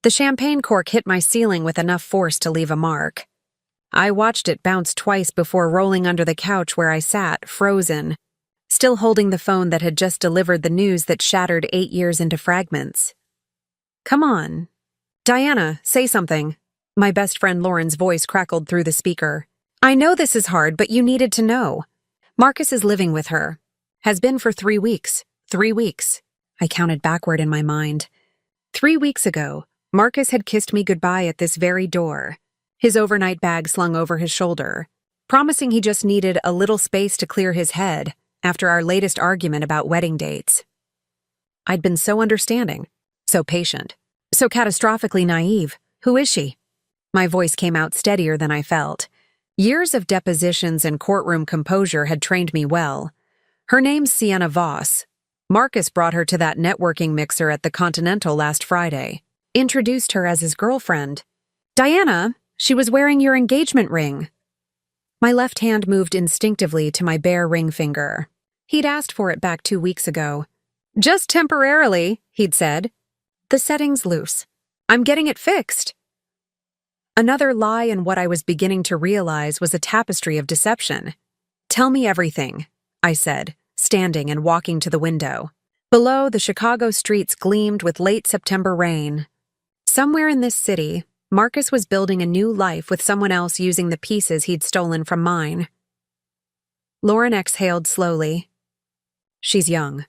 The champagne cork hit my ceiling with enough force to leave a mark. I watched it bounce twice before rolling under the couch where I sat, frozen, still holding the phone that had just delivered the news that shattered 8 years into fragments. "Come on. Diana, say something." My best friend Lauren's voice crackled through the speaker. "I know this is hard, but you needed to know. Marcus is living with her. Has been for 3 weeks. 3 weeks." I counted backward in my mind. 3 weeks ago, Marcus had kissed me goodbye at this very door, his overnight bag slung over his shoulder, promising he just needed a little space to clear his head after our latest argument about wedding dates. I'd been so understanding, so patient, so catastrophically naive. "Who is she?" My voice came out steadier than I felt. Years of depositions and courtroom composure had trained me well. "Her name's Sienna Voss. Marcus brought her to that networking mixer at the Continental last Friday. Introduced her as his girlfriend. Diana, she was wearing your engagement ring." My left hand moved instinctively to my bare ring finger. He'd asked for it back 2 weeks ago. "Just temporarily," he'd said. "The setting's loose. I'm getting it fixed." Another lie in what I was beginning to realize was a tapestry of deception. "Tell me everything," I said, standing and walking to the window. Below, the Chicago streets gleamed with late September rain. Somewhere in this city, Marcus was building a new life with someone else using the pieces he'd stolen from mine. Lauren exhaled slowly. "She's young.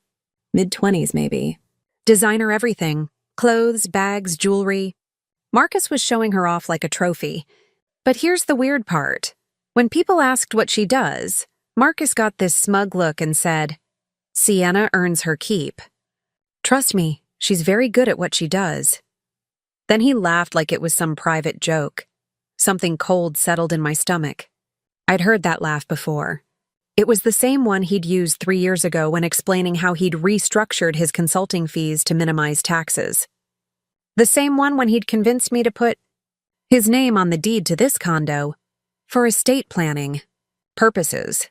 Mid-20s, maybe. Designer everything. Clothes, bags, jewelry." Marcus was showing her off like a trophy. But here's the weird part. When people asked what she does, Marcus got this smug look and said, "Sienna earns her keep. Trust me, she's very good at what she does." Then he laughed like it was some private joke. Something cold settled in my stomach. I'd heard that laugh before. It was the same one he'd used 3 years ago when explaining how he'd restructured his consulting fees to minimize taxes. The same one when he'd convinced me to put his name on the deed to this condo for estate planning purposes.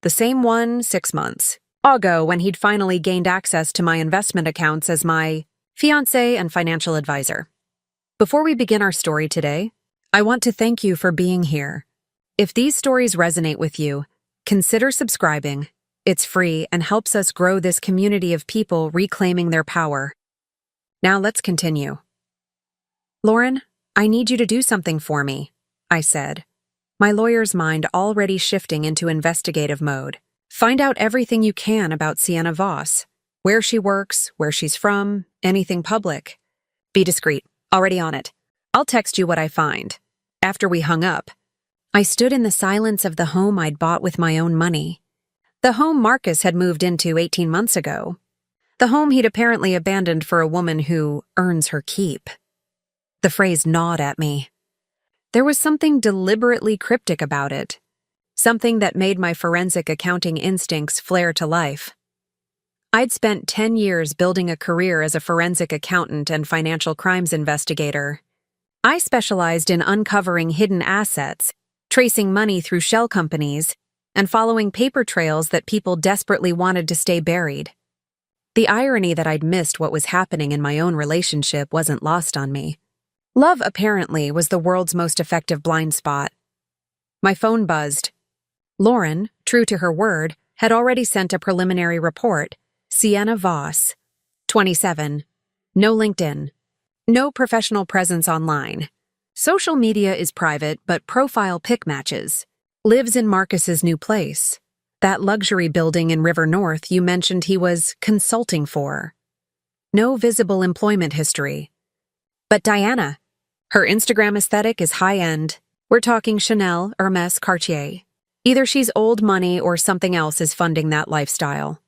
The same one 6 months ago when he'd finally gained access to my investment accounts as my fiancé and financial advisor. Before we begin our story today, I want to thank you for being here. If these stories resonate with you, consider subscribing. It's free and helps us grow this community of people reclaiming their power. Now let's continue. "Lauren, I need you to do something for me," I said, my lawyer's mind already shifting into investigative mode. "Find out everything you can about Sienna Voss, where she works, where she's from, anything public. Be discreet. Already on it. I'll text you what I find." After we hung up, I stood in the silence of the home I'd bought with my own money. The home Marcus had moved into 18 months ago. The home he'd apparently abandoned for a woman who earns her keep. The phrase gnawed at me. There was something deliberately cryptic about it. Something that made my forensic accounting instincts flare to life. I'd spent 10 years building a career as a forensic accountant and financial crimes investigator. I specialized in uncovering hidden assets, tracing money through shell companies, and following paper trails that people desperately wanted to stay buried. The irony that I'd missed what was happening in my own relationship wasn't lost on me. Love, apparently, was the world's most effective blind spot. My phone buzzed. Lauren, true to her word, had already sent a preliminary report. Sienna Voss, 27, no LinkedIn, no professional presence online. Social media is private, but profile pic matches. Lives in Marcus's new place, that luxury building in River North you mentioned he was consulting for. No visible employment history. But Diana, her Instagram aesthetic is high-end. We're talking Chanel, Hermes, Cartier. Either she's old money or something else is funding that lifestyle.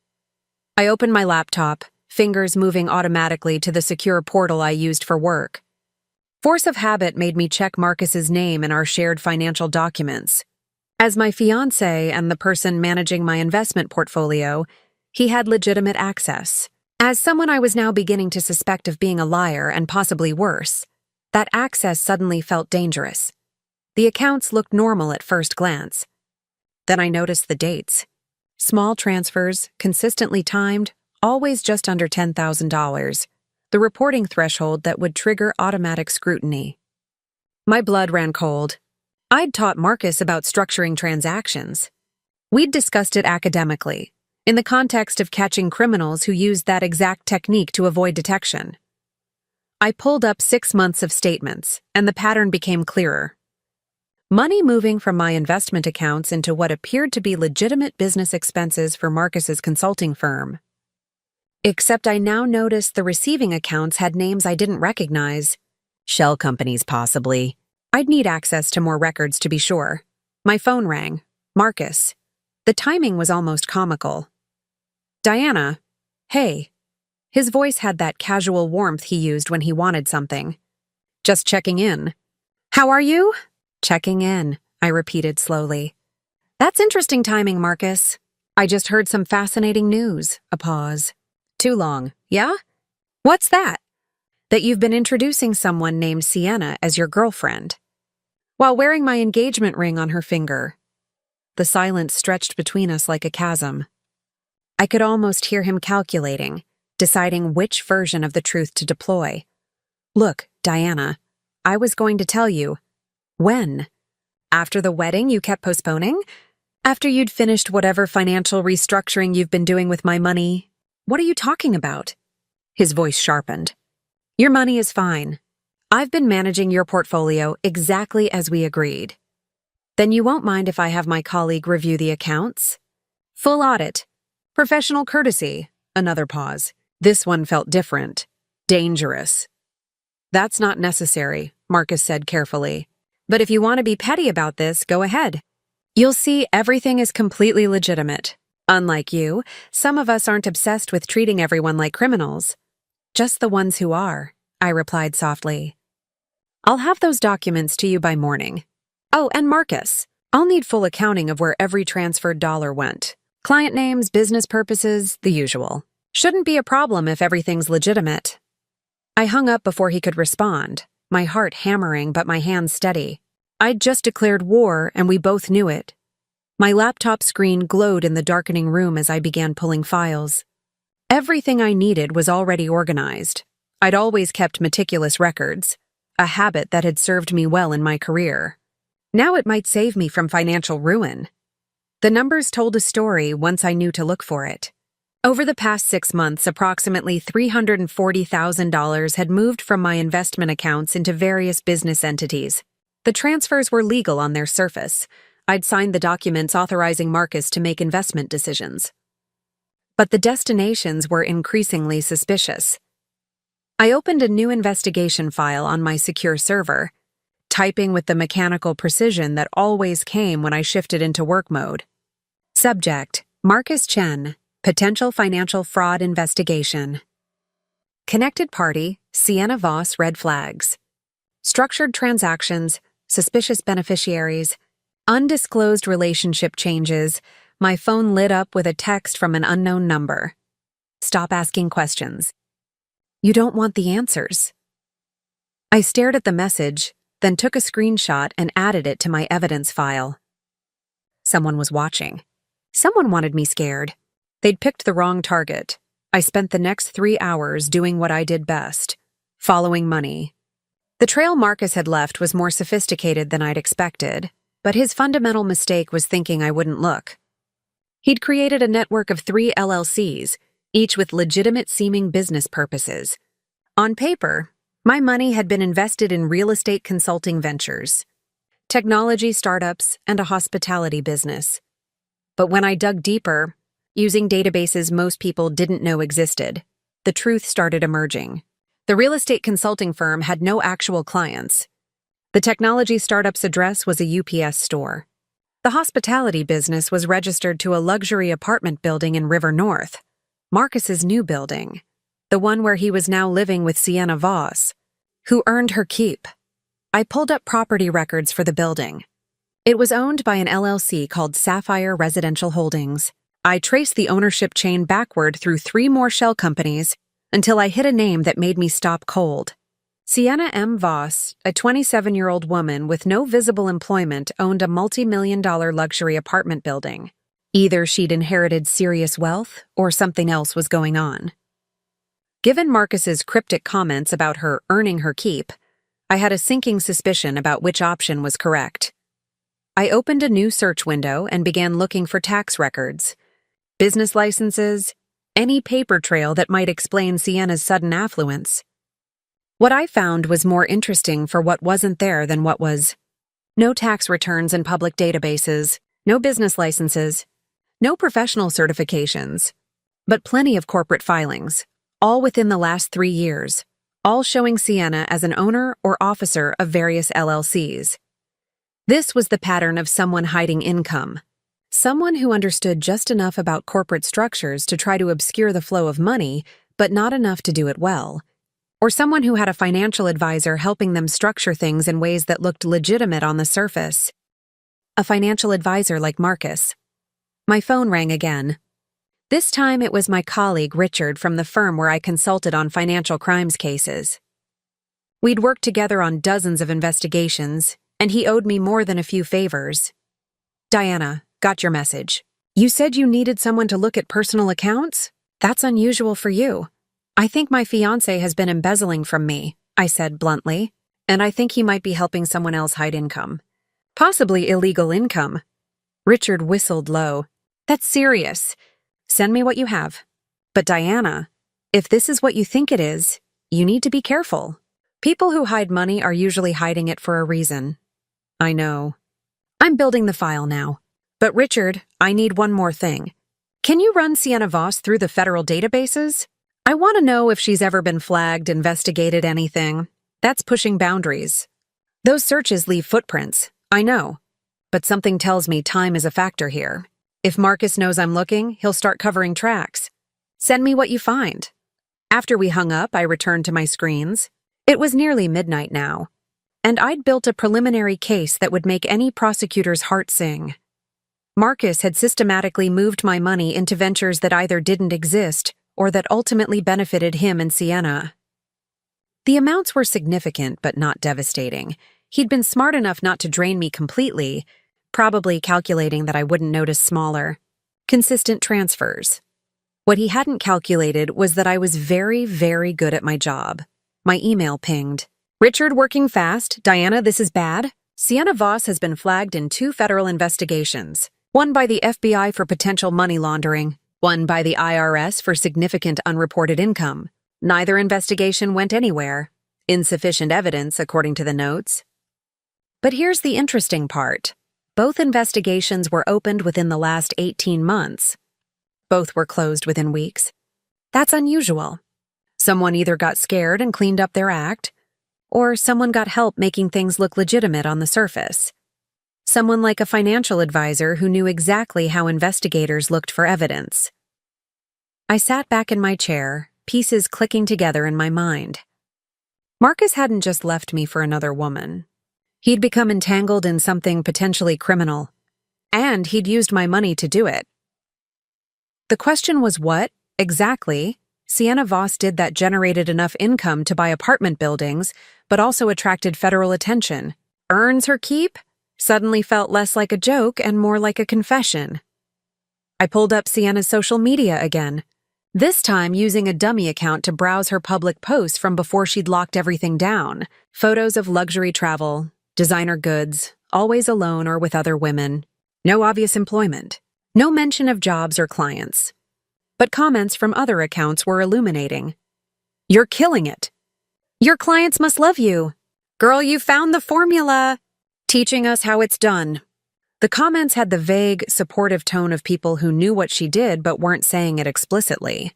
I opened my laptop, fingers moving automatically to the secure portal I used for work. Force of habit made me check Marcus's name in our shared financial documents. As my fiancé and the person managing my investment portfolio, he had legitimate access. As someone I was now beginning to suspect of being a liar and possibly worse, that access suddenly felt dangerous. The accounts looked normal at first glance. Then I noticed the dates. Small transfers, consistently timed, always just under $10,000. the reporting threshold that would trigger automatic scrutiny. My blood ran cold. I'd taught Marcus about structuring transactions. We'd discussed it academically, in the context of catching criminals who used that exact technique to avoid detection. I pulled up 6 months of statements, and the pattern became clearer. Money moving from my investment accounts into what appeared to be legitimate business expenses for Marcus's consulting firm. Except I now noticed the receiving accounts had names I didn't recognize. Shell companies, possibly. I'd need access to more records to be sure. My phone rang. Marcus. The timing was almost comical. Diana. Hey. His voice had that casual warmth he used when he wanted something. Just checking in. How are you? Checking in, I repeated slowly. That's interesting timing, Marcus. I just heard some fascinating news. A pause. Too long, yeah? What's that? That you've been introducing someone named Sienna as your girlfriend. While wearing my engagement ring on her finger. The silence stretched between us like a chasm. I could almost hear him calculating, deciding which version of the truth to deploy. Look, Diana, I was going to tell you. When? After the wedding you kept postponing? After you'd finished whatever financial restructuring you've been doing with my money? What are you talking about? His voice sharpened. Your money is fine. I've been managing your portfolio exactly as we agreed. Then you won't mind if I have my colleague review the accounts? Full audit. Professional courtesy. Another pause. This one felt different. Dangerous. That's not necessary, Marcus said carefully. But if you want to be petty about this, go ahead. You'll see everything is completely legitimate. Unlike you, some of us aren't obsessed with treating everyone like criminals. Just the ones who are, I replied softly. I'll have those documents to you by morning. Oh, and Marcus, I'll need full accounting of where every transferred dollar went. Client names, business purposes, the usual. Shouldn't be a problem if everything's legitimate. I hung up before he could respond, my heart hammering but my hands steady. I'd just declared war and we both knew it. My laptop screen glowed in the darkening room as I began pulling files. Everything I needed was already organized. I'd always kept meticulous records, a habit that had served me well in my career. Now it might save me from financial ruin. The numbers told a story once I knew to look for it. Over the past 6 months, approximately $340,000 had moved from my investment accounts into various business entities. The transfers were legal on their surface. I'd signed the documents authorizing Marcus to make investment decisions. But the destinations were increasingly suspicious. I opened a new investigation file on my secure server, typing with the mechanical precision that always came when I shifted into work mode. Subject: Marcus Chen, Potential Financial Fraud Investigation. Connected party: Sienna Voss, red flags. Structured transactions, suspicious beneficiaries, undisclosed relationship changes. My phone lit up with a text from an unknown number. Stop asking questions. You don't want the answers. I stared at the message, then took a screenshot and added it to my evidence file. Someone was watching. Someone wanted me scared. They'd picked the wrong target. I spent the next 3 hours doing what I did best, following money. The trail Marcus had left was more sophisticated than I'd expected, but his fundamental mistake was thinking I wouldn't look. He'd created a network of 3 LLCs, each with legitimate-seeming business purposes. On paper, my money had been invested in real estate consulting ventures, technology startups, and a hospitality business. But when I dug deeper, using databases most people didn't know existed, the truth started emerging. The real estate consulting firm had no actual clients. The technology startup's address was a UPS store. The hospitality business was registered to a luxury apartment building in River North, Marcus's new building, the one where he was now living with Sienna Voss, who earned her keep. I pulled up property records for the building. It was owned by an LLC called Sapphire Residential Holdings. I traced the ownership chain backward through 3 more shell companies until I hit a name that made me stop cold. Sienna M. Voss, a 27-year-old woman with no visible employment, owned a multi-million-dollar luxury apartment building. Either she'd inherited serious wealth or something else was going on. Given Marcus's cryptic comments about her earning her keep, I had a sinking suspicion about which option was correct. I opened a new search window and began looking for tax records, business licenses, any paper trail that might explain Sienna's sudden affluence. What I found was more interesting for what wasn't there than what was. No tax returns in public databases, no business licenses, no professional certifications, but plenty of corporate filings, all within the last 3 years, all showing Sienna as an owner or officer of various LLCs. This was the pattern of someone hiding income. Someone who understood just enough about corporate structures to try to obscure the flow of money, but not enough to do it well. Or someone who had a financial advisor helping them structure things in ways that looked legitimate on the surface. A financial advisor like Marcus. My phone rang again. This time it was my colleague Richard from the firm where I consulted on financial crimes cases. We'd worked together on dozens of investigations, and he owed me more than a few favors. "Diana, got your message. You said you needed someone to look at personal accounts? That's unusual for you. I think my fiancé has been embezzling from me," I said bluntly, "and I think he might be helping someone else hide income. Possibly illegal income." Richard whistled low. "That's serious. Send me what you have. But Diana, if this is what you think it is, you need to be careful. People who hide money are usually hiding it for a reason." "I know. I'm building the file now. But Richard, I need one more thing. Can you run Sienna Voss through the federal databases? I want to know if she's ever been flagged, investigated, anything. That's pushing boundaries. Those searches leave footprints, I know. But something tells me time is a factor here. If Marcus knows I'm looking, he'll start covering tracks. Send me what you find." After we hung up, I returned to my screens. It was nearly midnight now, and I'd built a preliminary case that would make any prosecutor's heart sing. Marcus had systematically moved my money into ventures that either didn't exist or that ultimately benefited him and Sienna. The amounts were significant but not devastating. He'd been smart enough not to drain me completely, probably calculating that I wouldn't notice smaller, consistent transfers. What he hadn't calculated was that I was very, very good at my job. My email pinged. "Richard working fast. Diana, this is bad. Sienna Voss has been flagged in 2 federal investigations. One by the FBI for potential money laundering, one by the IRS for significant unreported income. Neither investigation went anywhere. Insufficient evidence, according to the notes." But here's the interesting part. Both investigations were opened within the last 18 months. Both were closed within weeks. That's unusual. Someone either got scared and cleaned up their act, or someone got help making things look legitimate on the surface. Someone like a financial advisor who knew exactly how investigators looked for evidence. I sat back in my chair, pieces clicking together in my mind. Marcus hadn't just left me for another woman. He'd become entangled in something potentially criminal, and he'd used my money to do it. The question was what, exactly, Sienna Voss did that generated enough income to buy apartment buildings, but also attracted federal attention. Earns her keep? Suddenly felt less like a joke and more like a confession. I pulled up Sienna's social media again, this time using a dummy account to browse her public posts from before she'd locked everything down. Photos of luxury travel, designer goods, always alone or with other women. No obvious employment. No mention of jobs or clients. But comments from other accounts were illuminating. "You're killing it. Your clients must love you. Girl, you found the formula. Teaching us how it's done." The comments had the vague, supportive tone of people who knew what she did but weren't saying it explicitly.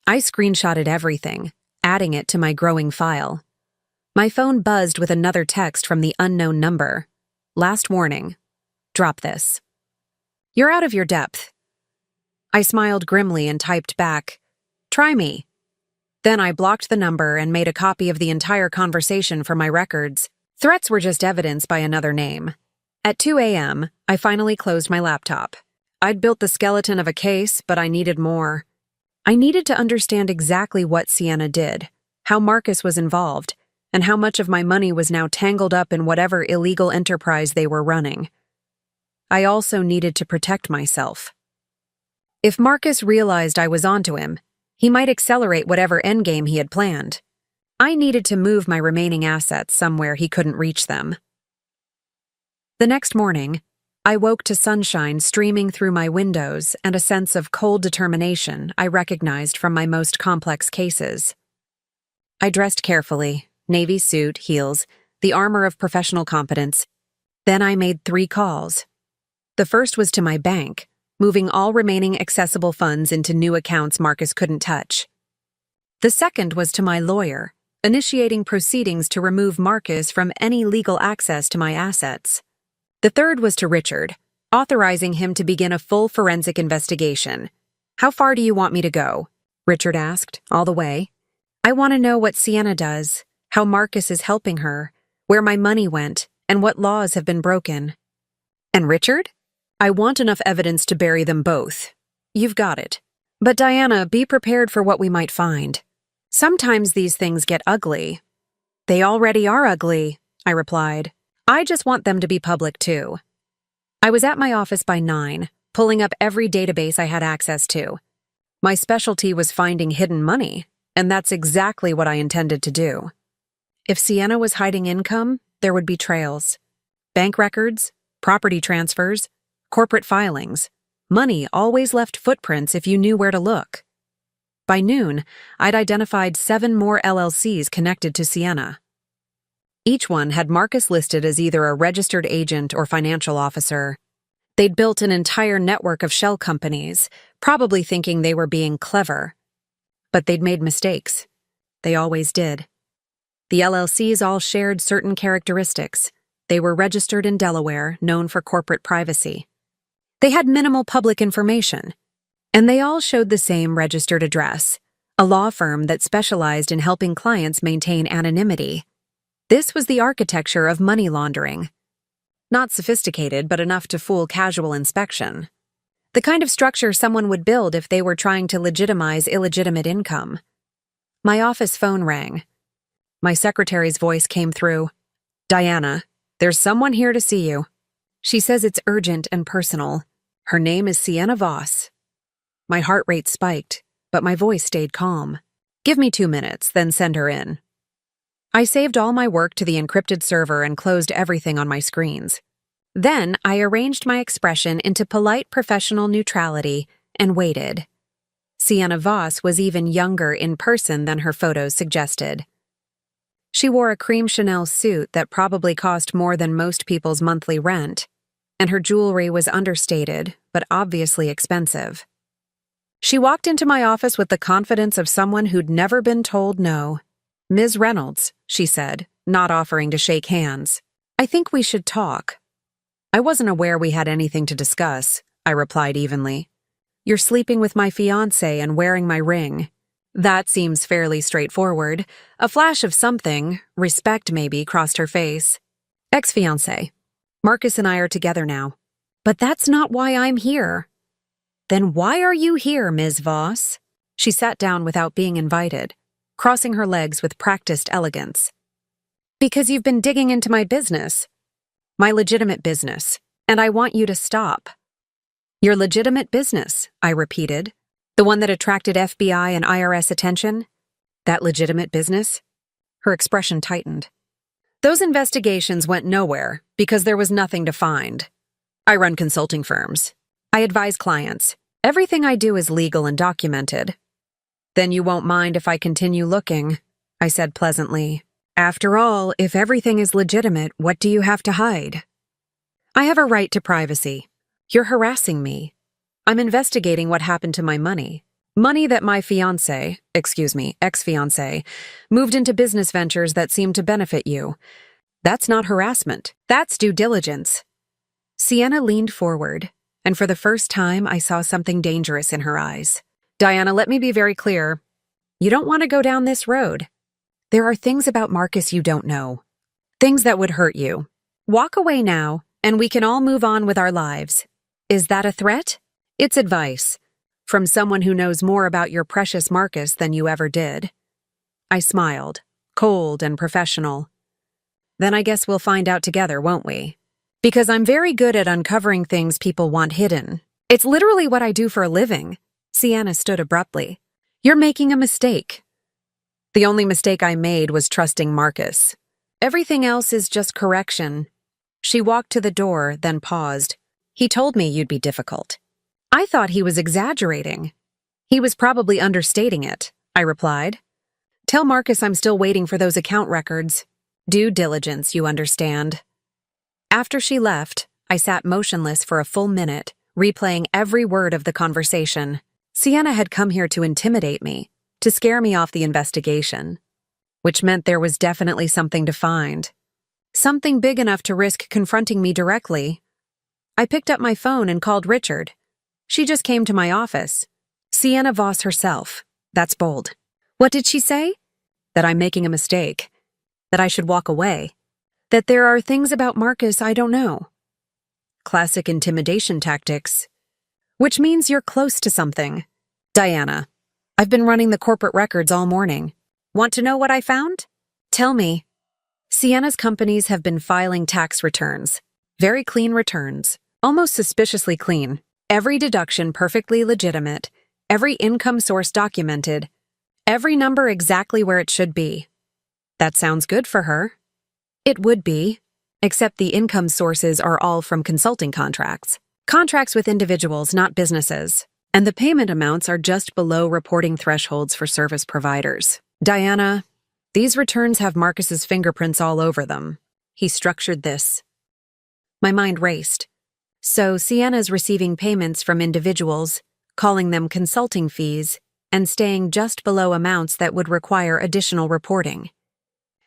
I screenshotted everything, adding it to my growing file. My phone buzzed with another text from the unknown number. "Last warning. Drop this. You're out of your depth." I smiled grimly and typed back, "Try me." Then I blocked the number and made a copy of the entire conversation for my records. Threats were just evidence by another name. At 2 a.m., I finally closed my laptop. I'd built the skeleton of a case, but I needed more. I needed to understand exactly what Sienna did, how Marcus was involved, and how much of my money was now tangled up in whatever illegal enterprise they were running. I also needed to protect myself. If Marcus realized I was onto him, He might accelerate whatever endgame he had planned. I needed to move my remaining assets somewhere he couldn't reach them. The next morning, I woke to sunshine streaming through my windows and a sense of cold determination I recognized from my most complex cases. I dressed carefully, navy suit, heels, the armor of professional competence. Then I made 3 calls. The first was to my bank, moving all remaining accessible funds into new accounts Marcus couldn't touch. The second was to my lawyer, initiating proceedings to remove Marcus from any legal access to my assets. The third was to Richard, authorizing him to begin a full forensic investigation. "How far do you want me to go?" Richard asked, all the way. "I want to know what Sienna does, how Marcus is helping her, where my money went, and what laws have been broken." "And Richard?" "I want enough evidence to bury them both." "You've got it. But Diana, be prepared for what we might find. Sometimes these things get ugly." "They already are ugly," I replied. "I just want them to be public too." I was at my office by 9, pulling up every database I had access to. My specialty was finding hidden money, and that's exactly what I intended to do. If Sienna was hiding income, there would be trails. Bank records, property transfers, corporate filings. Money always left footprints if you knew where to look. By noon, I'd identified 7 more LLCs connected to Sienna. Each one had Marcus listed as either a registered agent or financial officer. They'd built an entire network of shell companies, probably thinking they were being clever. But they'd made mistakes. They always did. The LLCs all shared certain characteristics. They were registered in Delaware, known for corporate privacy. They had minimal public information. And they all showed the same registered address, a law firm that specialized in helping clients maintain anonymity. This was the architecture of money laundering. Not sophisticated, but enough to fool casual inspection. The kind of structure someone would build if they were trying to legitimize illegitimate income. My office phone rang. My secretary's voice came through. "Diana, there's someone here to see you. She says it's urgent and personal. Her name is Sienna Voss." My heart rate spiked, but my voice stayed calm. "Give me 2 minutes, then send her in." I saved all my work to the encrypted server and closed everything on my screens. Then I arranged my expression into polite professional neutrality and waited. Sienna Voss was even younger in person than her photos suggested. She wore a cream Chanel suit that probably cost more than most people's monthly rent, and her jewelry was understated, but obviously expensive. She walked into my office with the confidence of someone who'd never been told no. "Ms. Reynolds," she said, not offering to shake hands. "I think we should talk." "I wasn't aware we had anything to discuss," I replied evenly. "You're sleeping with my fiancé and wearing my ring. That seems fairly straightforward." A flash of something, respect maybe, crossed her face. "Ex-fiancé. Marcus and I are together now." "But that's not why I'm here." "Then why are you here, Ms. Voss?" She sat down without being invited, crossing her legs with practiced elegance. "Because you've been digging into my business. My legitimate business, and I want you to stop." "Your legitimate business," I repeated. "The one that attracted FBI and IRS attention? That legitimate business?" Her expression tightened. "Those investigations went nowhere because there was nothing to find. I run consulting firms. I advise clients. Everything I do is legal and documented." "Then you won't mind if I continue looking," I said pleasantly. "After all, if everything is legitimate, what do you have to hide?" "I have a right to privacy. You're harassing me. I'm investigating what happened to my money. Money that my ex-fiancé, moved into business ventures that seem to benefit you. That's not harassment. That's due diligence." Sienna leaned forward, and for the first time I saw something dangerous in her eyes. "Diana, let me be very clear. You don't want to go down this road. There are things about Marcus you don't know. Things that would hurt you. Walk away now, and we can all move on with our lives. Is that a threat? It's advice. From someone who knows more about your precious Marcus than you ever did." I smiled, cold and professional. "Then I guess we'll find out together, won't we? Because I'm very good at uncovering things people want hidden. It's literally what I do for a living." Sienna stood abruptly. You're making a mistake. The only mistake I made was trusting Marcus. Everything else is just correction. She walked to the door, then paused. He told me you'd be difficult. I thought he was exaggerating. He was probably understating it, I replied. Tell Marcus I'm still waiting for those account records. Due diligence, you understand. After she left, I sat motionless for a full minute, replaying every word of the conversation. Sienna had come here to intimidate me, to scare me off the investigation, which meant there was definitely something to find. Something big enough to risk confronting me directly. I picked up my phone and called Richard. She just came to my office. Sienna Voss herself. That's bold. What did she say? That I'm making a mistake. That I should walk away. That there are things about Marcus I don't know. Classic intimidation tactics. Which means you're close to something. Diana, I've been running the corporate records all morning. Want to know what I found? Tell me. Sienna's companies have been filing tax returns. Very clean returns. Almost suspiciously clean. Every deduction perfectly legitimate. Every income source documented. Every number exactly where it should be. That sounds good for her. It would be, except the income sources are all from consulting contracts. Contracts with individuals, not businesses. And the payment amounts are just below reporting thresholds for service providers. Diana, these returns have Marcus's fingerprints all over them. He structured this. My mind raced. So Sienna's receiving payments from individuals, calling them consulting fees, and staying just below amounts that would require additional reporting.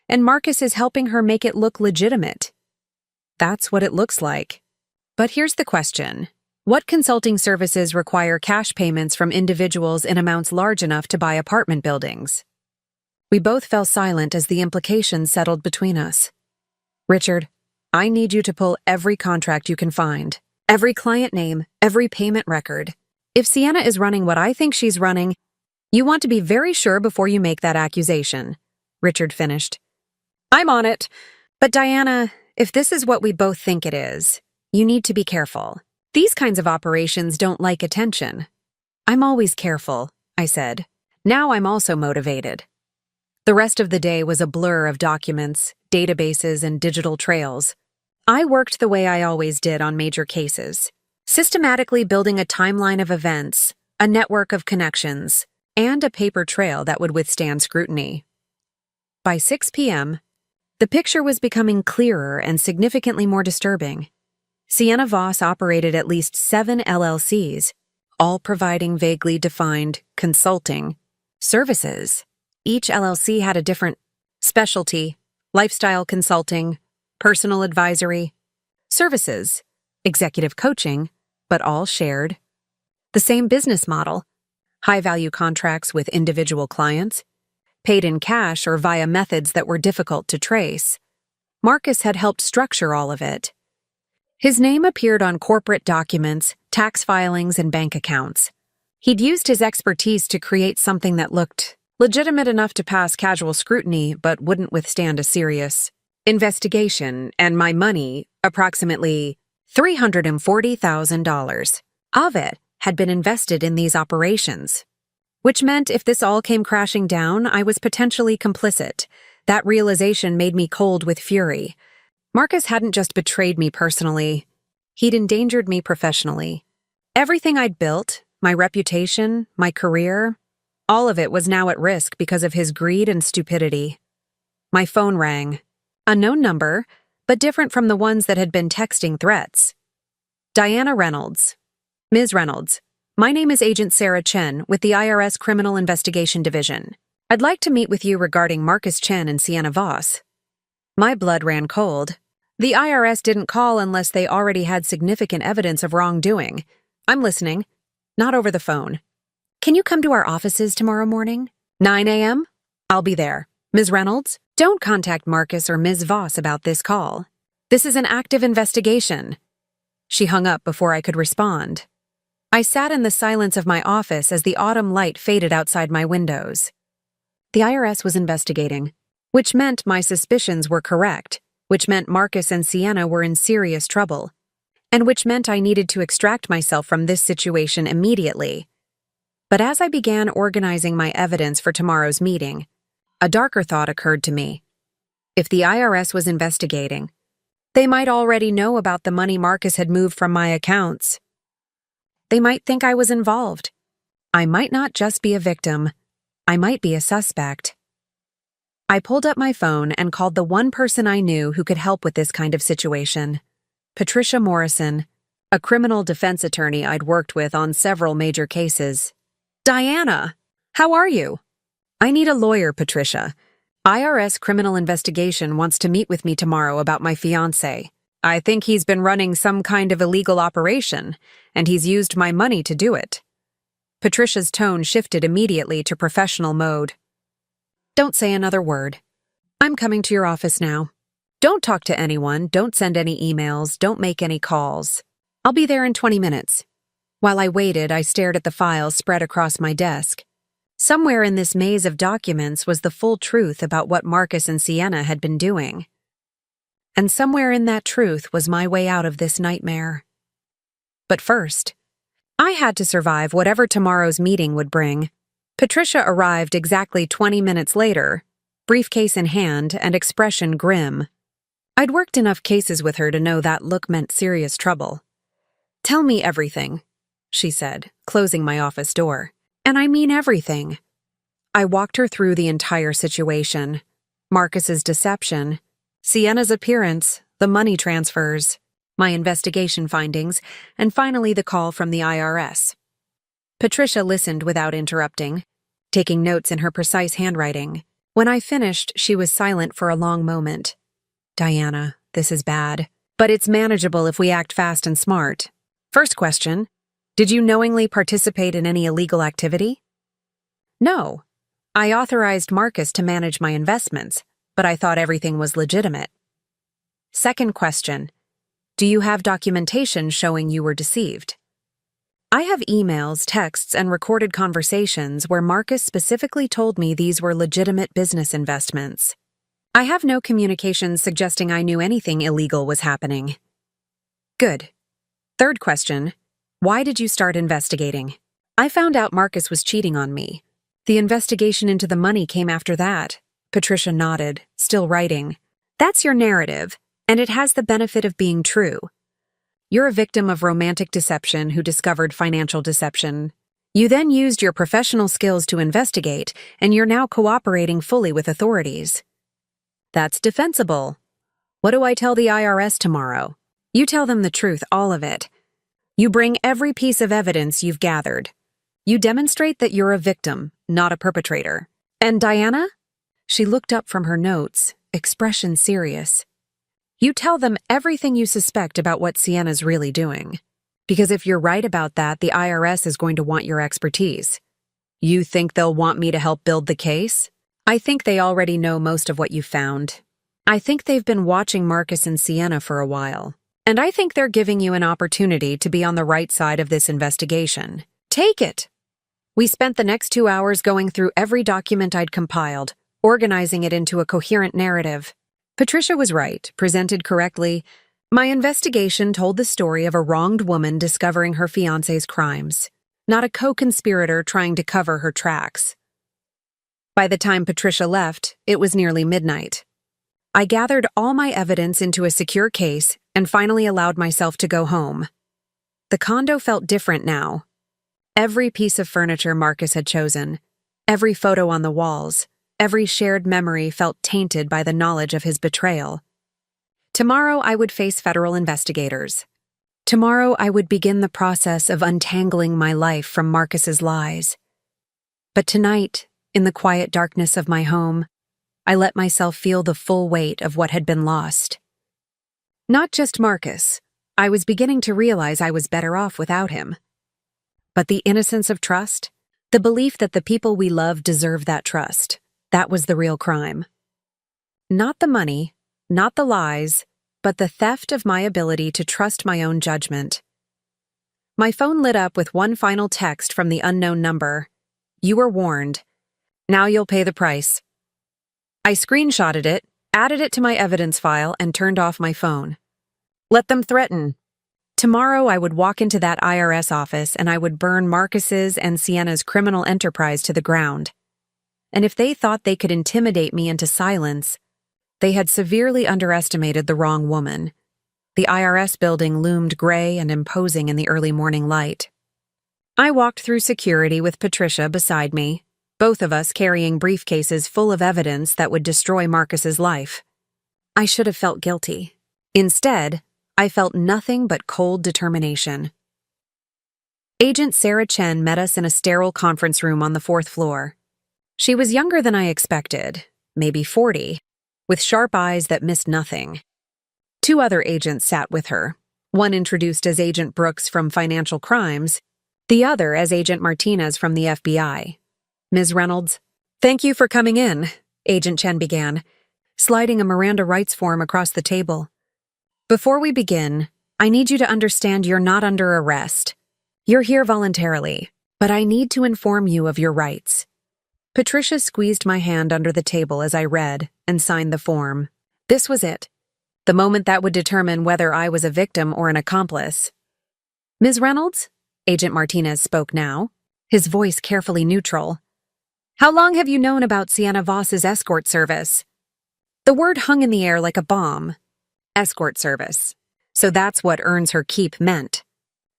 And Marcus is helping her make it look legitimate. That's what it looks like. But here's the question. What consulting services require cash payments from individuals in amounts large enough to buy apartment buildings? We both fell silent as the implications settled between us. Richard, I need you to pull every contract you can find. Every client name, every payment record. If Sienna is running what I think she's running, you want to be very sure before you make that accusation, Richard finished. I'm on it. But Diana, if this is what we both think it is, you need to be careful. These kinds of operations don't like attention. I'm always careful, I said. Now I'm also motivated. The rest of the day was a blur of documents, databases, and digital trails. I worked the way I always did on major cases, systematically building a timeline of events, a network of connections, and a paper trail that would withstand scrutiny. By 6 p.m., the picture was becoming clearer and significantly more disturbing. Sienna Voss operated at least 7 LLCs, all providing vaguely defined consulting services. Each LLC had a different specialty, lifestyle consulting, personal advisory, services, executive coaching, but all shared the same business model, high-value contracts with individual clients, paid in cash or via methods that were difficult to trace. Marcus had helped structure all of it. His name appeared on corporate documents, tax filings, and bank accounts. He'd used his expertise to create something that looked legitimate enough to pass casual scrutiny but wouldn't withstand a serious investigation, and my money, approximately $340,000 of it, had been invested in these operations. Which meant if this all came crashing down, I was potentially complicit. That realization made me cold with fury. Marcus hadn't just betrayed me personally. He'd endangered me professionally. Everything I'd built, my reputation, my career, all of it was now at risk because of his greed and stupidity. My phone rang. A known number, but different from the ones that had been texting threats. Diana Reynolds. Ms. Reynolds, my name is Agent Sarah Chen with the IRS Criminal Investigation Division. I'd like to meet with you regarding Marcus Chen and Sienna Voss. My blood ran cold. The IRS didn't call unless they already had significant evidence of wrongdoing. I'm listening. Not over the phone. Can you come to our offices tomorrow morning? 9 a.m.? I'll be there. Ms. Reynolds, don't contact Marcus or Ms. Voss about this call. This is an active investigation. She hung up before I could respond. I sat in the silence of my office as the autumn light faded outside my windows. The IRS was investigating, which meant my suspicions were correct, which meant Marcus and Sienna were in serious trouble, and which meant I needed to extract myself from this situation immediately. But as I began organizing my evidence for tomorrow's meeting, a darker thought occurred to me. If the IRS was investigating, they might already know about the money Marcus had moved from my accounts. They might think I was involved. I might not just be a victim. I might be a suspect. I pulled up my phone and called the one person I knew who could help with this kind of situation. Patricia Morrison, a criminal defense attorney I'd worked with on several major cases. Diana, how are you? I need a lawyer, Patricia. IRS Criminal Investigation wants to meet with me tomorrow about my fiancé. I think he's been running some kind of illegal operation, and he's used my money to do it. Patricia's tone shifted immediately to professional mode. Don't say another word. I'm coming to your office now. Don't talk to anyone, don't send any emails, don't make any calls. I'll be there in 20 minutes. While I waited, I stared at the files spread across my desk. Somewhere in this maze of documents was the full truth about what Marcus and Sienna had been doing. And somewhere in that truth was my way out of this nightmare. But first, I had to survive whatever tomorrow's meeting would bring. Patricia arrived exactly 20 minutes later, briefcase in hand and expression grim. I'd worked enough cases with her to know that look meant serious trouble. "Tell me everything," she said, closing my office door. "And I mean everything." I walked her through the entire situation. Marcus's deception, Sienna's appearance, the money transfers, my investigation findings, and finally the call from the IRS. Patricia listened without interrupting, taking notes in her precise handwriting. When I finished, she was silent for a long moment. "Diana, this is bad, but it's manageable if we act fast and smart. First question, did you knowingly participate in any illegal activity?" "No. I authorized Marcus to manage my investments, but I thought everything was legitimate." Second question, do you have documentation showing you were deceived? "I have emails, texts, and recorded conversations where Marcus specifically told me these were legitimate business investments. I have no communications suggesting I knew anything illegal was happening." "Good. Third question, why did you start investigating?" "I found out Marcus was cheating on me. The investigation into the money came after that." Patricia nodded, still writing. "That's your narrative, and it has the benefit of being true. You're a victim of romantic deception who discovered financial deception. You then used your professional skills to investigate, and you're now cooperating fully with authorities. That's defensible. What do I tell the IRS tomorrow? You tell them the truth, all of it. You bring every piece of evidence you've gathered. You demonstrate that you're a victim, not a perpetrator. And Diana?" She looked up from her notes, expression serious. "You tell them everything you suspect about what Sienna's really doing. Because if you're right about that, the IRS is going to want your expertise. You think they'll want me to help build the case? I think they already know most of what you found. I think they've been watching Marcus and Sienna for a while. And I think they're giving you an opportunity to be on the right side of this investigation. Take it." We spent the next 2 hours going through every document I'd compiled, organizing it into a coherent narrative. Patricia was right, presented correctly. My investigation told the story of a wronged woman discovering her fiancé's crimes, not a co-conspirator trying to cover her tracks. By the time Patricia left, it was nearly midnight. I gathered all my evidence into a secure case and finally allowed myself to go home. The condo felt different now. Every piece of furniture Marcus had chosen, every photo on the walls, every shared memory felt tainted by the knowledge of his betrayal. Tomorrow I would face federal investigators. Tomorrow I would begin the process of untangling my life from Marcus's lies. But tonight, in the quiet darkness of my home, I let myself feel the full weight of what had been lost. Not just Marcus. I was beginning to realize I was better off without him. But the innocence of trust, the belief that the people we love deserve that trust, that was the real crime. Not the money, not the lies, but the theft of my ability to trust my own judgment. My phone lit up with one final text from the unknown number. "You were warned. Now you'll pay the price." I screenshotted it, added it to my evidence file, and turned off my phone. Let them threaten. Tomorrow I would walk into that IRS office and I would burn Marcus's and Sienna's criminal enterprise to the ground. And if they thought they could intimidate me into silence, they had severely underestimated the wrong woman. The IRS building loomed gray and imposing in the early morning light. I walked through security with Patricia beside me, both of us carrying briefcases full of evidence that would destroy Marcus's life. I should have felt guilty. Instead, I felt nothing but cold determination. Agent Sarah Chen met us in a sterile conference room on the 4th floor. She was younger than I expected, maybe 40, with sharp eyes that missed nothing. 2 other agents sat with her, one introduced as Agent Brooks from Financial Crimes, the other as Agent Martinez from the FBI. Ms. Reynolds, thank you for coming in, Agent Chen began, sliding a Miranda rights form across the table. Before we begin, I need you to understand you're not under arrest. You're here voluntarily, but I need to inform you of your rights. Patricia squeezed my hand under the table as I read and signed the form. This was it, the moment that would determine whether I was a victim or an accomplice. Ms. Reynolds? Agent Martinez spoke now, his voice carefully neutral. How long have you known about Sienna Voss's escort service? The word hung in the air like a bomb. Escort service. So that's what earns her keep meant.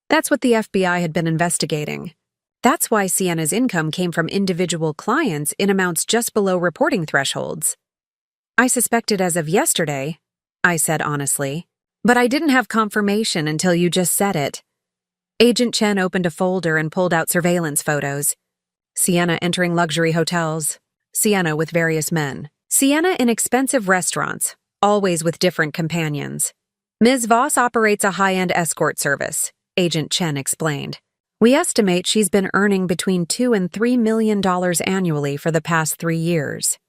That's what the FBI had been investigating. That's why Sienna's income came from individual clients in amounts just below reporting thresholds. I suspected as of yesterday, I said honestly, but I didn't have confirmation until you just said it. Agent Chen opened a folder and pulled out surveillance photos. Sienna entering luxury hotels. Sienna with various men. Sienna in expensive restaurants, always with different companions. Ms. Voss operates a high-end escort service, Agent Chen explained. We estimate she's been earning between $2 and $3 million annually for the past 3 years.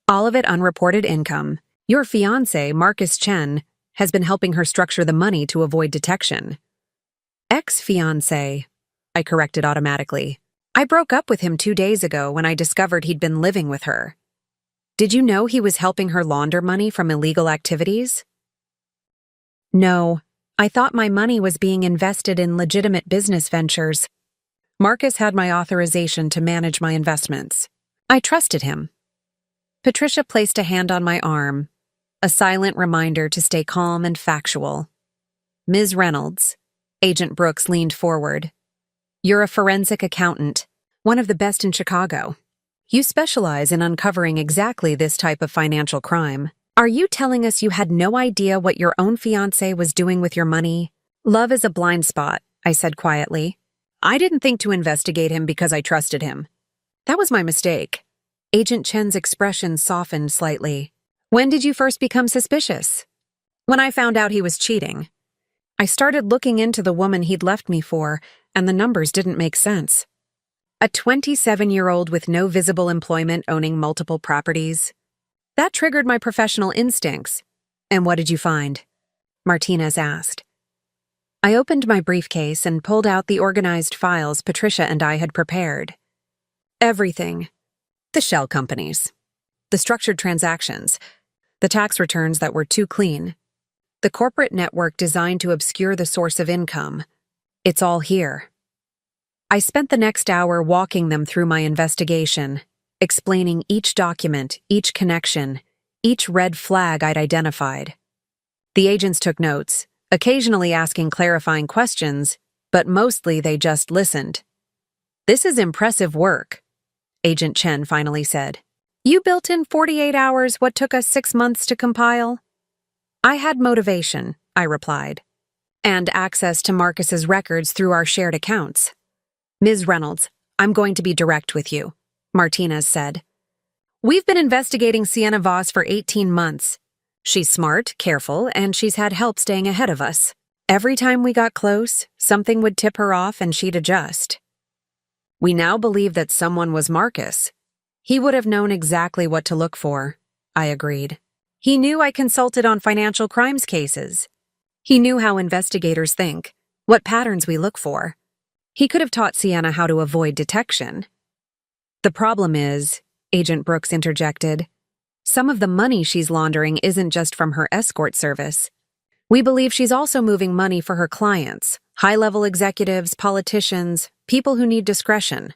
All of it unreported income. Your fiancé, Marcus Chen, has been helping her structure the money to avoid detection. Ex-fiancé, I corrected automatically. I broke up with him 2 days ago when I discovered he'd been living with her. Did you know he was helping her launder money from illegal activities? No. I thought my money was being invested in legitimate business ventures. Marcus had my authorization to manage my investments. I trusted him. Patricia placed a hand on my arm, a silent reminder to stay calm and factual. Ms. Reynolds, Agent Brooks leaned forward. You're a forensic accountant, one of the best in Chicago. You specialize in uncovering exactly this type of financial crime. Are you telling us you had no idea what your own fiancé was doing with your money? Love is a blind spot, I said quietly. I didn't think to investigate him because I trusted him. That was my mistake. Agent Chen's expression softened slightly. When did you first become suspicious? When I found out he was cheating. I started looking into the woman he'd left me for, and the numbers didn't make sense. A 27-year-old with no visible employment owning multiple properties. That triggered my professional instincts. And what did you find? Martinez asked. I opened my briefcase and pulled out the organized files Patricia and I had prepared. Everything. The shell companies. The structured transactions. The tax returns that were too clean. The corporate network designed to obscure the source of income. It's all here. I spent the next hour walking them through my investigation, explaining each document, each connection, each red flag I'd identified. The agents took notes, occasionally asking clarifying questions, but mostly they just listened. This is impressive work, Agent Chen finally said. You built in 48 hours what took us 6 months to compile? I had motivation, I replied, and access to Marcus's records through our shared accounts. Ms. Reynolds, I'm going to be direct with you, Martinez said. We've been investigating Sienna Voss for 18 months. She's smart, careful, and she's had help staying ahead of us. Every time we got close, something would tip her off and she'd adjust. We now believe that someone was Marcus. He would have known exactly what to look for, I agreed. He knew I consulted on financial crimes cases. He knew how investigators think, what patterns we look for. He could have taught Sienna how to avoid detection. The problem is, Agent Brooks interjected, some of the money she's laundering isn't just from her escort service. We believe she's also moving money for her clients, high-level executives, politicians, people who need discretion.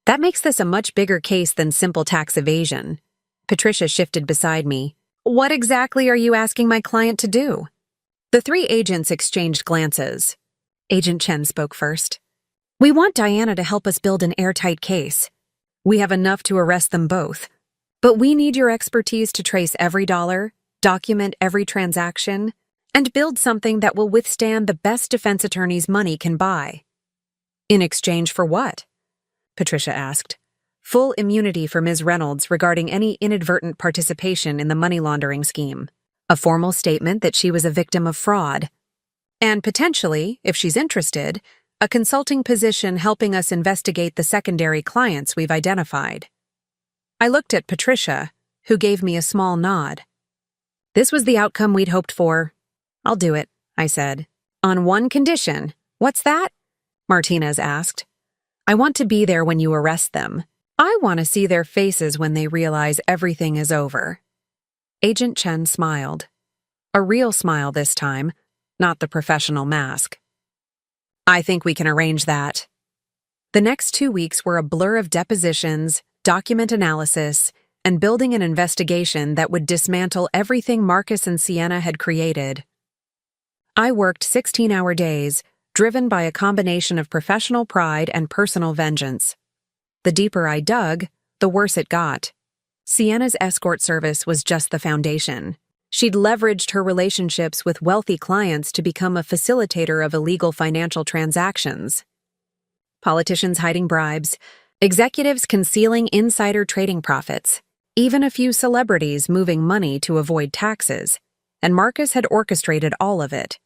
That makes this a much bigger case than simple tax evasion. Patricia shifted beside me. What exactly are you asking my client to do? The three agents exchanged glances. Agent Chen spoke first. We want Diana to help us build an airtight case. We have enough to arrest them both. But we need your expertise to trace every dollar, document every transaction, and build something that will withstand the best defense attorney's money can buy. In exchange for what? Patricia asked. Full immunity for Ms. Reynolds regarding any inadvertent participation in the money laundering scheme. A formal statement that she was a victim of fraud. And potentially, if she's interested, a consulting position helping us investigate the secondary clients we've identified. I looked at Patricia, who gave me a small nod. This was the outcome we'd hoped for. I'll do it, I said. On one condition. What's that? Martinez asked. I want to be there when you arrest them. I want to see their faces when they realize everything is over. Agent Chen smiled. A real smile this time, not the professional mask. I think we can arrange that. The next 2 weeks were a blur of depositions, document analysis, and building an investigation that would dismantle everything Marcus and Sienna had created. I worked 16-hour days, driven by a combination of professional pride and personal vengeance. The deeper I dug, the worse it got. Sienna's escort service was just the foundation. She'd leveraged her relationships with wealthy clients to become a facilitator of illegal financial transactions. Politicians hiding bribes, executives concealing insider trading profits, even a few celebrities moving money to avoid taxes, and Marcus had orchestrated all of it,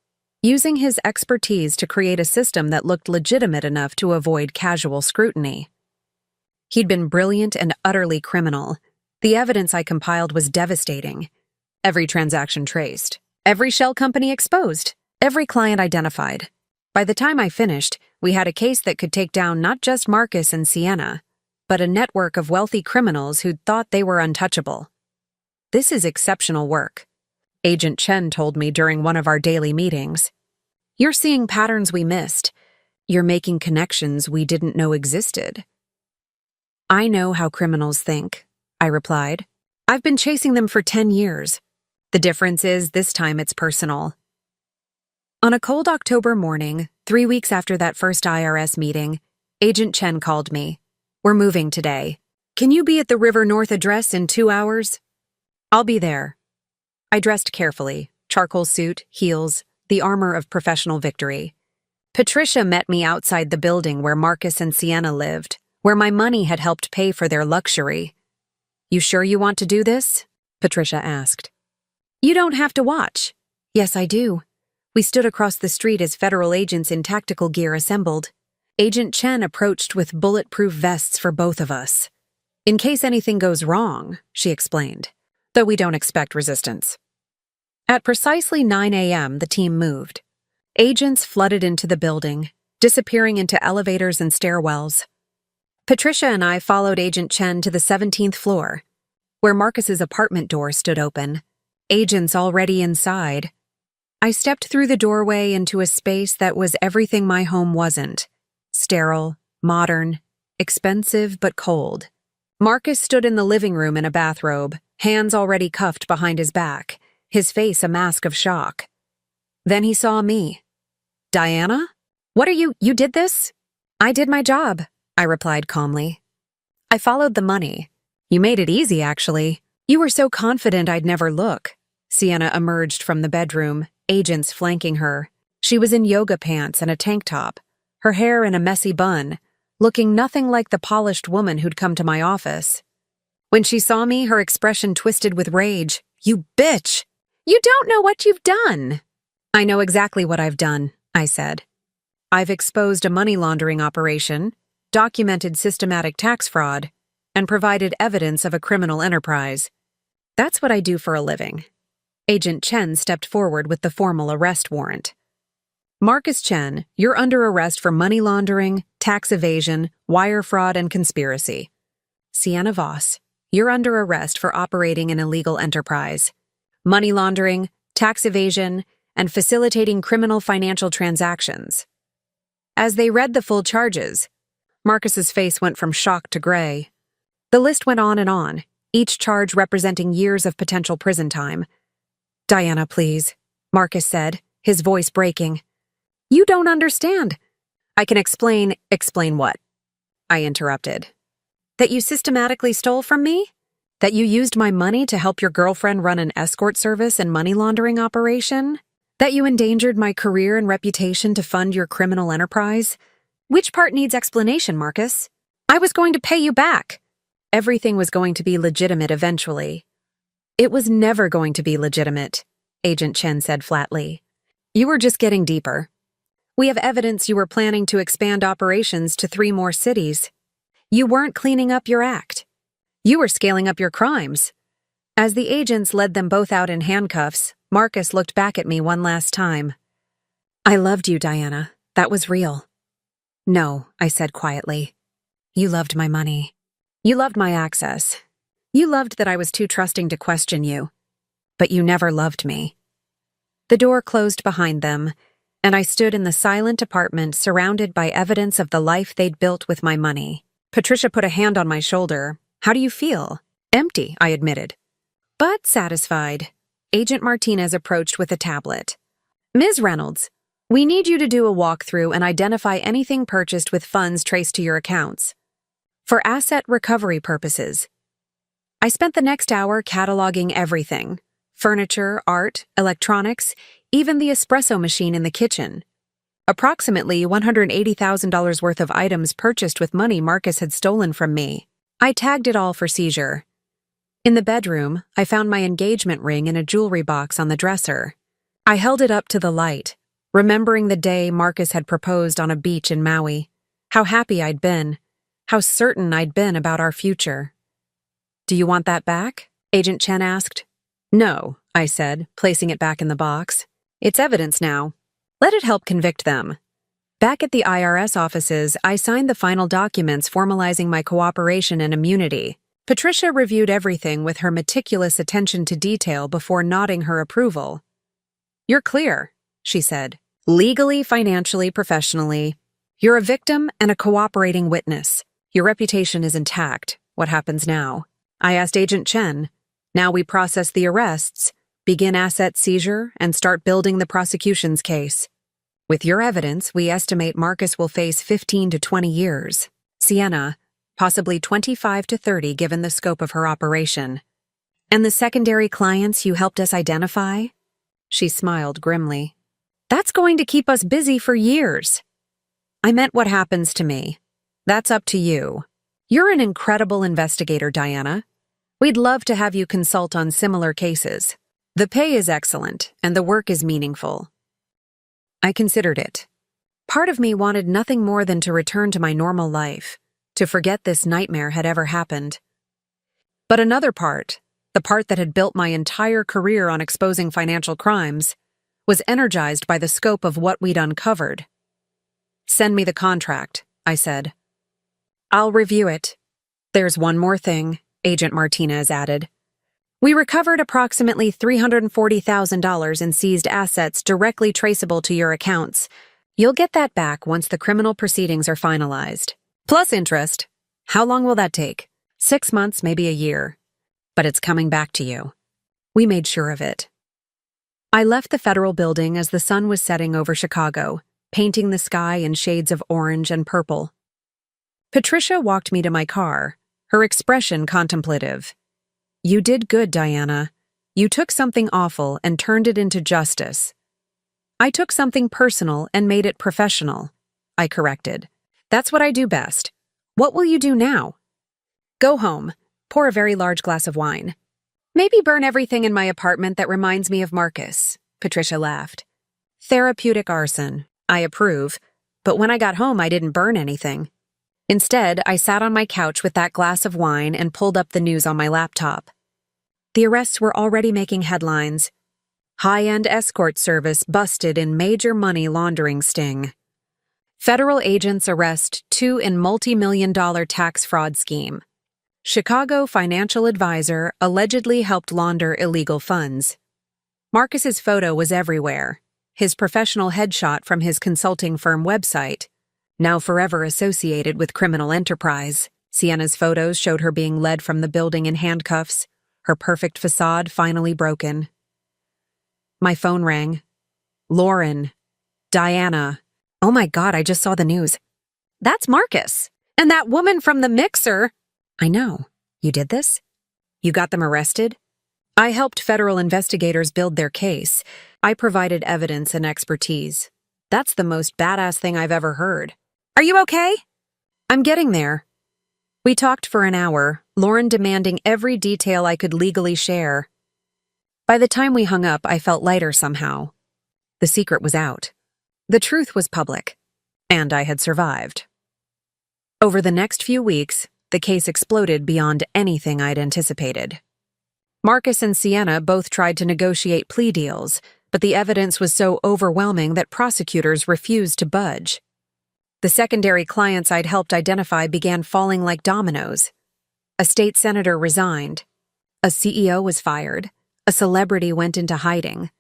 using his expertise to create a system that looked legitimate enough to avoid casual scrutiny. He'd been brilliant and utterly criminal. The evidence I compiled was devastating. Every transaction traced, every shell company exposed, every client identified. By the time I finished, we had a case that could take down not just Marcus and Sienna, but a network of wealthy criminals who'd thought they were untouchable. This is exceptional work, Agent Chen told me during one of our daily meetings. You're seeing patterns we missed. You're making connections we didn't know existed. I know how criminals think, I replied. I've been chasing them for 10 years. The difference is this time it's personal. On a cold October morning, 3 weeks after that first IRS meeting, Agent Chen called me. We're moving today. Can you be at the River North address in 2 hours? I'll be there. I dressed carefully, charcoal suit, heels, the armor of professional victory. Patricia met me outside the building where Marcus and Sienna lived, where my money had helped pay for their luxury. You sure you want to do this? Patricia asked. You don't have to watch. Yes, I do. We stood across the street as federal agents in tactical gear assembled. Agent Chen approached with bulletproof vests for both of us. In case anything goes wrong, she explained, though we don't expect resistance. At precisely 9 a.m., the team moved. Agents flooded into the building, disappearing into elevators and stairwells. Patricia and I followed Agent Chen to the 17th floor, where Marcus's apartment door stood open. Agents already inside. I stepped through the doorway into a space that was everything my home wasn't. Sterile, modern, expensive but cold. Marcus stood in the living room in a bathrobe, hands already cuffed behind his back, his face a mask of shock. Then he saw me. Diana? What are you did this? I did my job, I replied calmly. I followed the money. You made it easy, actually. You were so confident I'd never look. Sienna emerged from the bedroom, agents flanking her. She was in yoga pants and a tank top, her hair in a messy bun, looking nothing like the polished woman who'd come to my office. When she saw me, her expression twisted with rage. You bitch! You don't know what you've done! I know exactly what I've done, I said. I've exposed a money laundering operation, documented systematic tax fraud, and provided evidence of a criminal enterprise. That's what I do for a living. Agent Chen stepped forward with the formal arrest warrant. Marcus Chen, you're under arrest for money laundering, tax evasion, wire fraud, and conspiracy. Sienna Voss, you're under arrest for operating an illegal enterprise. Money laundering, tax evasion, and facilitating criminal financial transactions. As they read the full charges, Marcus's face went from shock to gray. The list went on, each charge representing years of potential prison time. "Diana, please," Marcus said, his voice breaking. "You don't understand." "I can explain." "Explain what?" I interrupted. "That you systematically stole from me? That you used my money to help your girlfriend run an escort service and money laundering operation? That you endangered my career and reputation to fund your criminal enterprise? Which part needs explanation, Marcus? I was going to pay you back." Everything was going to be legitimate eventually. "It was never going to be legitimate," Agent Chen said flatly. "You were just getting deeper. We have evidence you were planning to expand operations to 3 more cities. You weren't cleaning up your act. You were scaling up your crimes." As the agents led them both out in handcuffs, Marcus looked back at me one last time. "I loved you, Diana. That was real." "No," I said quietly. "You loved my money. You loved my access. You loved that I was too trusting to question you. But you never loved me." The door closed behind them, and I stood in the silent apartment surrounded by evidence of the life they'd built with my money. Patricia put a hand on my shoulder. "How do you feel?" "Empty," I admitted. "But satisfied." Agent Martinez approached with a tablet. "Ms. Reynolds, we need you to do a walkthrough and identify anything purchased with funds traced to your accounts. For asset recovery purposes." I spent the next hour cataloging everything: furniture, art, electronics, even the espresso machine in the kitchen. Approximately $180,000 worth of items purchased with money Marcus had stolen from me. I tagged it all for seizure. In the bedroom, I found my engagement ring in a jewelry box on the dresser. I held it up to the light, remembering the day Marcus had proposed on a beach in Maui. How happy I'd been. How certain I'd been about our future. "Do you want that back?" Agent Chen asked. "No," I said, placing it back in the box. "It's evidence now. Let it help convict them." Back at the IRS offices, I signed the final documents formalizing my cooperation and immunity. Patricia reviewed everything with her meticulous attention to detail before nodding her approval. "You're clear," she said. "Legally, financially, professionally. You're a victim and a cooperating witness. Your reputation is intact. What happens now?" I asked Agent Chen. "Now we process the arrests, begin asset seizure, and start building the prosecution's case. With your evidence, we estimate Marcus will face 15 to 20 years. Sienna, possibly 25 to 30 given the scope of her operation. And the secondary clients you helped us identify?" She smiled grimly. "That's going to keep us busy for years." "I meant what happens to me. That's up to you. You're an incredible investigator, Diana. We'd love to have you consult on similar cases. The pay is excellent, and the work is meaningful." I considered it. Part of me wanted nothing more than to return to my normal life, to forget this nightmare had ever happened. But another part, the part that had built my entire career on exposing financial crimes, was energized by the scope of what we'd uncovered. "Send me the contract," I said. "I'll review it. There's one more thing," Agent Martinez added. "We recovered approximately $340,000 in seized assets directly traceable to your accounts. You'll get that back once the criminal proceedings are finalized. Plus interest. How long will that take? 6 months, maybe a year. But it's coming back to you. We made sure of it." I left the federal building as the sun was setting over Chicago, painting the sky in shades of orange and purple. Patricia walked me to my car, her expression contemplative. "You did good, Diana. You took something awful and turned it into justice." "I took something personal and made it professional," I corrected. "That's what I do best. What will you do now?" "Go home, pour a very large glass of wine. Maybe burn everything in my apartment that reminds me of Marcus," Patricia laughed. "Therapeutic arson. I approve. But when I got home, I didn't burn anything. Instead, I sat on my couch with that glass of wine and pulled up the news on my laptop. The arrests were already making headlines. High-end escort service busted in major money laundering sting. Federal agents arrest 2 in multi-million-dollar tax fraud scheme. Chicago financial advisor allegedly helped launder illegal funds. Marcus's photo was everywhere, his professional headshot from his consulting firm website, now forever associated with criminal enterprise. Sienna's photos showed her being led from the building in handcuffs, her perfect facade finally broken. My phone rang. Lauren. Diana. Oh my God, I just saw the news. That's Marcus. And that woman from the mixer. I know. You did this? You got them arrested? I helped federal investigators build their case. I provided evidence and expertise. That's the most badass thing I've ever heard. Are you okay? I'm getting there. We talked for an hour, Lauren demanding every detail I could legally share. By the time we hung up, I felt lighter somehow. The secret was out. The truth was public. And I had survived. Over the next few weeks, the case exploded beyond anything I'd anticipated. Marcus and Sienna both tried to negotiate plea deals, but the evidence was so overwhelming that prosecutors refused to budge. The secondary clients I'd helped identify began falling like dominoes. A state senator resigned. A CEO was fired. A celebrity went into hiding.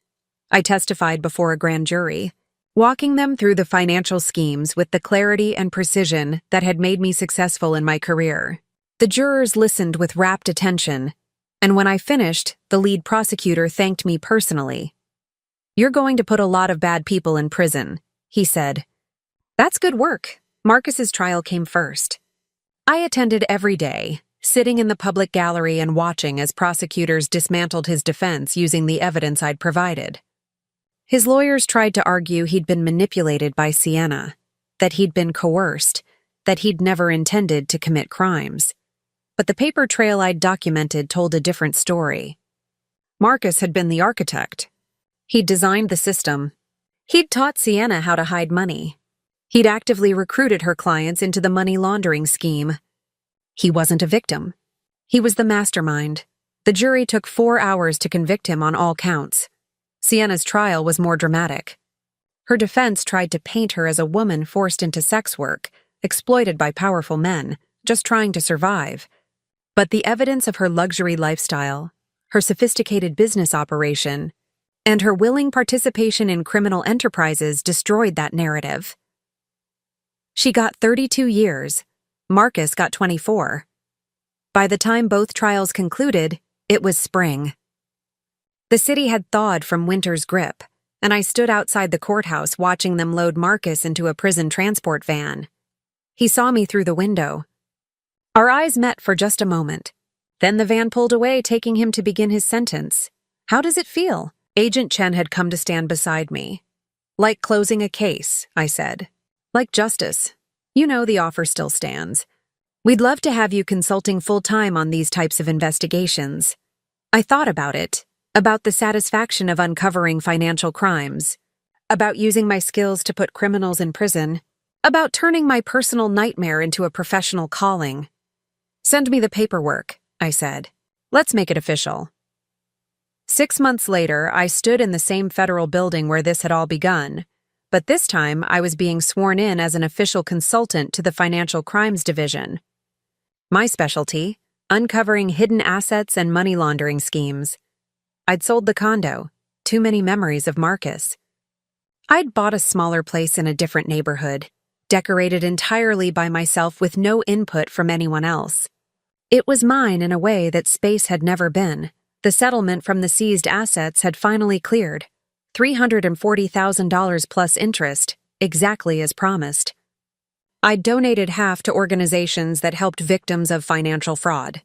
I testified before a grand jury, walking them through the financial schemes with the clarity and precision that had made me successful in my career. The jurors listened with rapt attention, and when I finished, the lead prosecutor thanked me personally. "You're going to put a lot of bad people in prison," he said. "That's good work." Marcus's trial came first. I attended every day, sitting in the public gallery and watching as prosecutors dismantled his defense using the evidence I'd provided. His lawyers tried to argue he'd been manipulated by Sienna, that he'd been coerced, that he'd never intended to commit crimes. But the paper trail I'd documented told a different story. Marcus had been the architect. He'd designed the system. He'd taught Sienna how to hide money. He'd actively recruited her clients into the money laundering scheme. He wasn't a victim. He was the mastermind. The jury took 4 hours to convict him on all counts. Sienna's trial was more dramatic. Her defense tried to paint her as a woman forced into sex work, exploited by powerful men, just trying to survive. But the evidence of her luxury lifestyle, her sophisticated business operation, and her willing participation in criminal enterprises destroyed that narrative. She got 32 years. Marcus got 24. By the time both trials concluded, it was spring. The city had thawed from winter's grip, and I stood outside the courthouse watching them load Marcus into a prison transport van. He saw me through the window. Our eyes met for just a moment. Then the van pulled away, taking him to begin his sentence. "How does it feel?" Agent Chen had come to stand beside me. "Like closing a case," I said. "Like justice. You know the offer still stands. We'd love to have you consulting full-time on these types of investigations." I thought about it, about the satisfaction of uncovering financial crimes, about using my skills to put criminals in prison, about turning my personal nightmare into a professional calling. "Send me the paperwork," I said. "Let's make it official." 6 months later, I stood in the same federal building where this had all begun, but this time I was being sworn in as an official consultant to the Financial Crimes Division. My specialty, uncovering hidden assets and money laundering schemes. I'd sold the condo, too many memories of Marcus. I'd bought a smaller place in a different neighborhood, decorated entirely by myself with no input from anyone else. It was mine in a way that space had never been. The settlement from the seized assets had finally cleared. $340,000 plus interest, exactly as promised. I'd donated half to organizations that helped victims of financial fraud.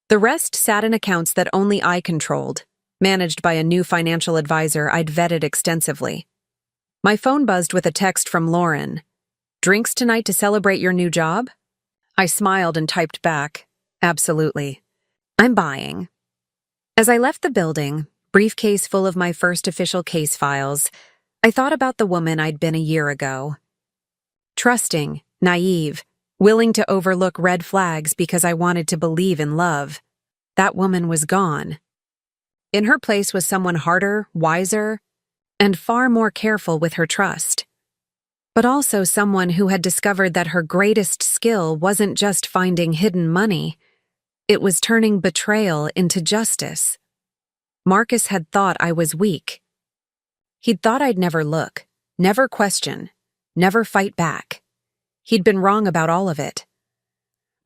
The rest sat in accounts that only I controlled, managed by a new financial advisor I'd vetted extensively. My phone buzzed with a text from Lauren. "Drinks tonight to celebrate your new job?" I smiled and typed back, "Absolutely. I'm buying." As I left the building, briefcase full of my first official case files, I thought about the woman I'd been a year ago. Trusting, naive, willing to overlook red flags because I wanted to believe in love. That woman was gone. In her place was someone harder, wiser, and far more careful with her trust. But also someone who had discovered that her greatest skill wasn't just finding hidden money, it was turning betrayal into justice. Marcus had thought I was weak. He'd thought I'd never look, never question, never fight back. He'd been wrong about all of it.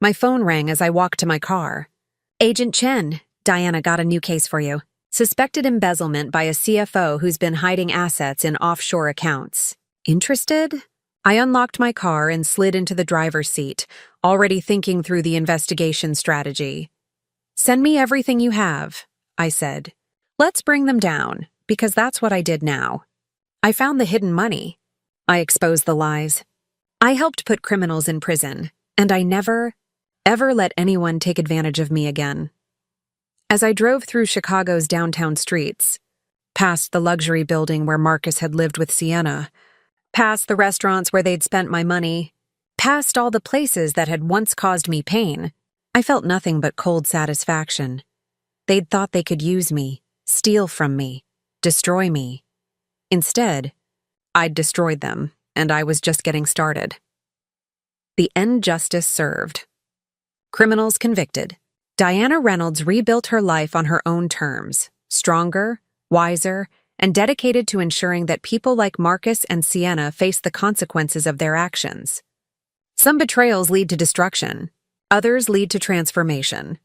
My phone rang as I walked to my car. Agent Chen, Diana got a new case for you. Suspected embezzlement by a CFO who's been hiding assets in offshore accounts. Interested? I unlocked my car and slid into the driver's seat, already thinking through the investigation strategy. Send me everything you have, I said. Let's bring them down, because that's what I did now. I found the hidden money. I exposed the lies. I helped put criminals in prison, and I never, ever let anyone take advantage of me again. As I drove through Chicago's downtown streets, past the luxury building where Marcus had lived with Sienna, past the restaurants where they'd spent my money, past all the places that had once caused me pain, I felt nothing but cold satisfaction. They'd thought they could use me, steal from me, destroy me. Instead, I'd destroyed them, and I was just getting started. The end justice served. Criminals convicted. Diana Reynolds rebuilt her life on her own terms, stronger, wiser, and dedicated to ensuring that people like Marcus and Sienna face the consequences of their actions. Some betrayals lead to destruction, others lead to transformation.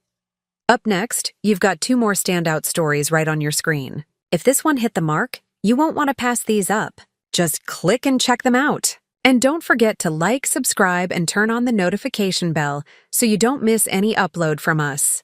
Up next, you've got 2 more standout stories right on your screen. If this one hit the mark, you won't want to pass these up. Just click and check them out. And don't forget to like, subscribe, and turn on the notification bell so you don't miss any upload from us.